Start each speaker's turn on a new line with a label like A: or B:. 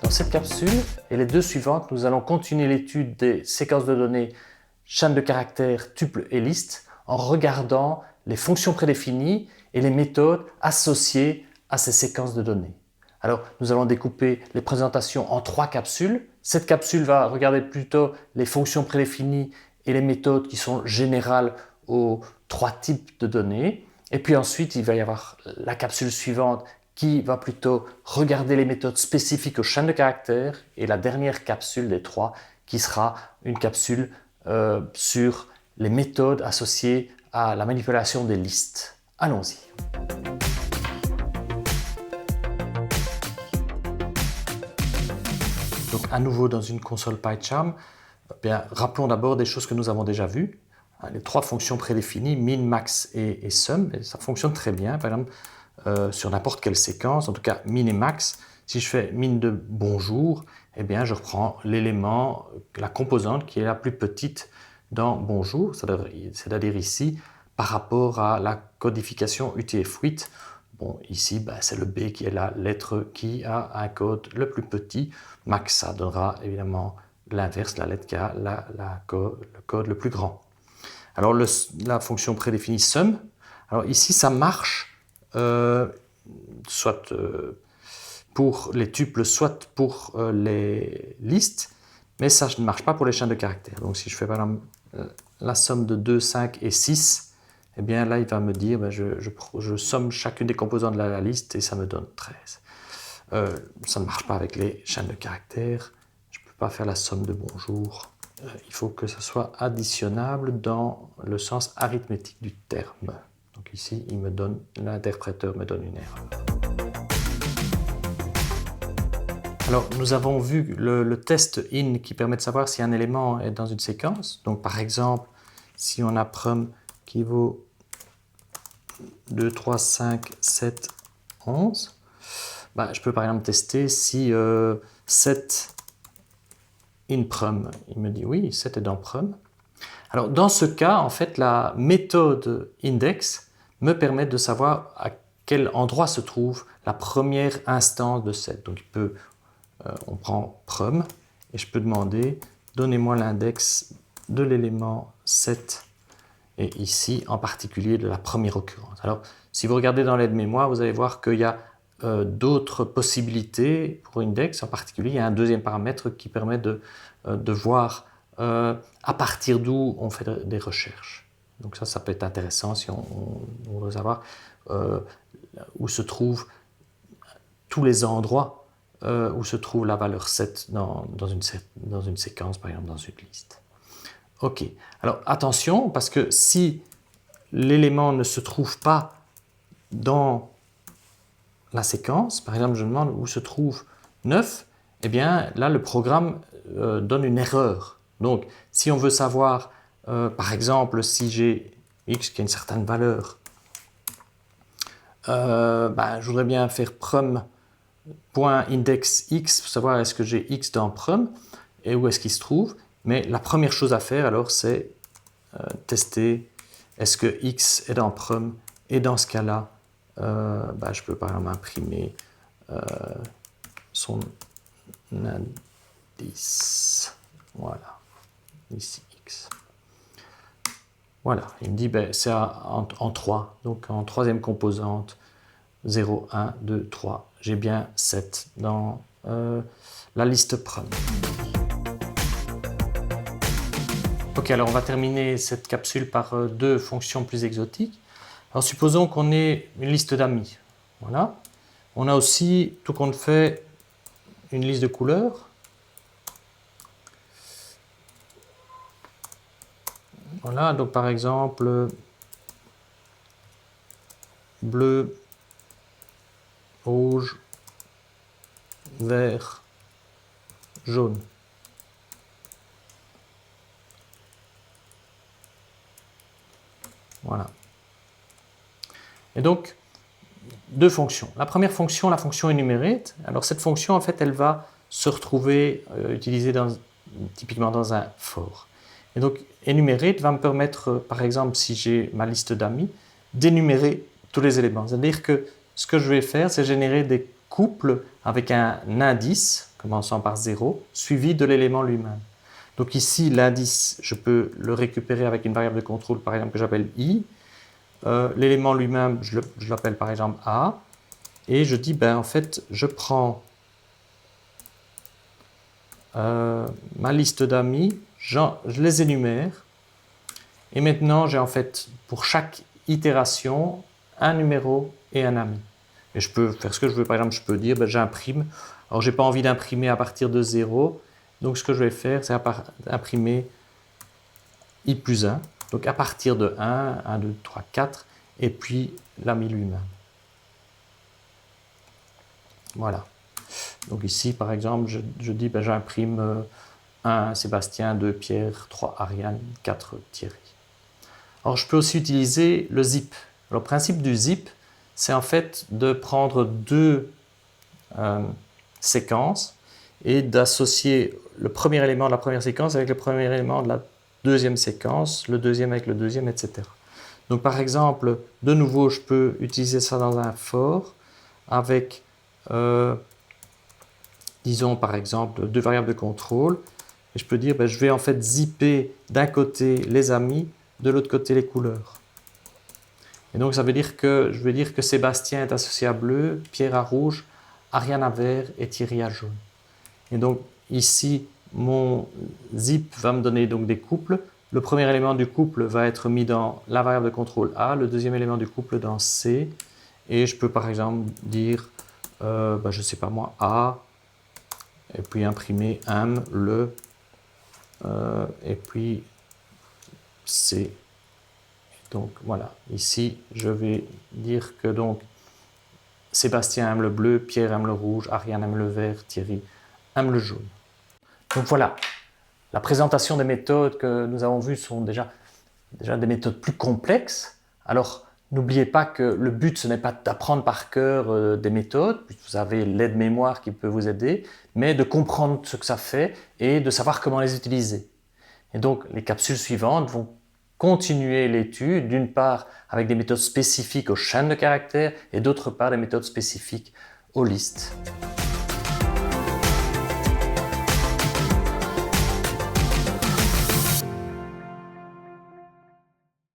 A: Dans cette capsule et les deux suivantes, nous allons continuer l'étude des séquences de données, chaînes de caractères, tuples et listes en regardant les fonctions prédéfinies et les méthodes associées à ces séquences de données. Alors, nous allons découper les présentations en 3 capsules. Cette capsule va regarder plutôt les fonctions prédéfinies et les méthodes qui sont générales aux 3 types de données. Et puis ensuite, il va y avoir la capsule suivante qui va plutôt regarder les méthodes spécifiques aux chaînes de caractères, et la dernière capsule des 3 qui sera une capsule sur les méthodes associées à la manipulation des listes. Allons-y. Donc à nouveau dans une console PyCharm, rappelons d'abord des choses que nous avons déjà vues. Les 3 fonctions prédéfinies, min, max et sum, et ça fonctionne très bien. Par exemple, sur n'importe quelle séquence, en tout cas min et max, si je fais min de bonjour, eh bien je reprends l'élément, la composante qui est la plus petite dans bonjour, c'est-à-dire ici par rapport à la codification UTF-8. Bon, ici, c'est le B qui est la lettre qui a un code le plus petit. Max, ça donnera évidemment l'inverse, la lettre qui a le code le plus grand. Alors la fonction prédéfinie sum, alors ici ça marche soit pour les tuples, soit pour les listes, mais ça ne marche pas pour les chaînes de caractères. Donc si je fais par exemple la somme de 2, 5 et 6, eh bien là il va me dire, je somme chacune des composantes de la liste et ça me donne 13. Ça ne marche pas avec les chaînes de caractères, je ne peux pas faire la somme de bonjour. Il faut que ça soit additionnable dans le sens arithmétique du terme. Donc ici, l'interpréteur me donne une erreur. Alors, nous avons vu le test in qui permet de savoir si un élément est dans une séquence. Donc, par exemple, si on a prum qui vaut 2, 3, 5, 7, 11, je peux par exemple tester si 7 in prum, il me dit oui, 7 est dans prum. Alors, dans ce cas, en fait, la méthode index me permet de savoir à quel endroit se trouve la première instance de 7. Donc, on prend prum et je peux demander, donnez-moi l'index de l'élément 7 et ici, en particulier, de la première occurrence. Alors, si vous regardez dans l'aide-mémoire, vous allez voir qu'il y a d'autres possibilités pour index. En particulier, il y a un deuxième paramètre qui permet de voir à partir d'où on fait des recherches. Donc ça peut être intéressant si on veut savoir où se trouvent tous les endroits où se trouve la valeur 7 dans une séquence, par exemple dans une liste. Ok, alors attention, parce que si l'élément ne se trouve pas dans la séquence, par exemple je demande où se trouve 9, eh bien là le programme donne une erreur. Donc si on veut savoir, par exemple, si j'ai x qui a une certaine valeur, je voudrais bien faire prum.index x pour savoir est-ce que j'ai x dans prum et où est-ce qu'il se trouve. Mais la première chose à faire alors c'est tester est-ce que x est dans prum, et dans ce cas-là, je peux par exemple imprimer son indice. Voilà, ici x. Voilà, il me dit c'est en 3, donc en troisième composante, 0, 1, 2, 3. J'ai bien 7 dans la liste prum. Ok, alors on va terminer cette capsule par 2 fonctions plus exotiques. Alors supposons qu'on ait une liste d'amis. Voilà. On a aussi, tout compte fait, une liste de couleurs. Voilà, donc par exemple, bleu, rouge, vert, jaune. Voilà. Et donc, 2 fonctions. La première fonction, la fonction enumerate. Alors cette fonction, en fait, elle va se retrouver utilisée typiquement dans un for. Et donc, enumerate va me permettre, par exemple, si j'ai ma liste d'amis, d'énumérer tous les éléments. C'est-à-dire que ce que je vais faire, c'est générer des couple avec un indice, commençant par 0, suivi de l'élément lui-même. Donc ici, l'indice, je peux le récupérer avec une variable de contrôle, par exemple, que j'appelle i. L'élément lui-même, je l'appelle par exemple a. Et je dis, ben, en fait, je prends ma liste d'amis, je les énumère. Et maintenant, j'ai en fait, pour chaque itération, un numéro et un ami. Et je peux faire ce que je veux. Par exemple, je peux dire, ben, j'imprime. Alors, je n'ai pas envie d'imprimer à partir de 0. Donc, ce que je vais faire, c'est imprimer i plus 1. Donc, à partir de 1, 1, 2, 3, 4, et puis l'ami lui-même. Voilà. Donc ici, par exemple, je dis, ben, j'imprime 1 Sébastien, 2 Pierre, 3 Ariane, 4 Thierry. Alors, je peux aussi utiliser le zip. Alors, le principe du zip, c'est en fait de prendre deux séquences et d'associer le premier élément de la première séquence avec le premier élément de la deuxième séquence, le deuxième avec le deuxième, etc. Donc, par exemple, de nouveau, je peux utiliser ça dans un for avec, disons, par exemple, deux variables de contrôle. Et je peux dire, ben, je vais en fait zipper d'un côté les amis, de l'autre côté les couleurs. Et donc, ça veut dire que je vais dire que Sébastien est associé à bleu, Pierre à rouge, Ariane à vert et Thierry à jaune. Et donc, ici, mon zip va me donner donc des couples. Le premier élément du couple va être mis dans la variable de contrôle A, le deuxième élément du couple dans C. Et je peux par exemple dire, ben, je ne sais pas moi, A, et puis imprimer M, le, et puis C. Donc voilà, ici je vais dire que donc Sébastien aime le bleu, Pierre aime le rouge, Ariane aime le vert, Thierry aime le jaune. Donc voilà, la présentation des méthodes que nous avons vues sont déjà des méthodes plus complexes. Alors n'oubliez pas que le but ce n'est pas d'apprendre par cœur des méthodes, puisque vous avez l'aide-mémoire qui peut vous aider, mais de comprendre ce que ça fait et de savoir comment les utiliser. Et donc les capsules suivantes vont continuer l'étude, d'une part avec des méthodes spécifiques aux chaînes de caractères et d'autre part des méthodes spécifiques aux listes.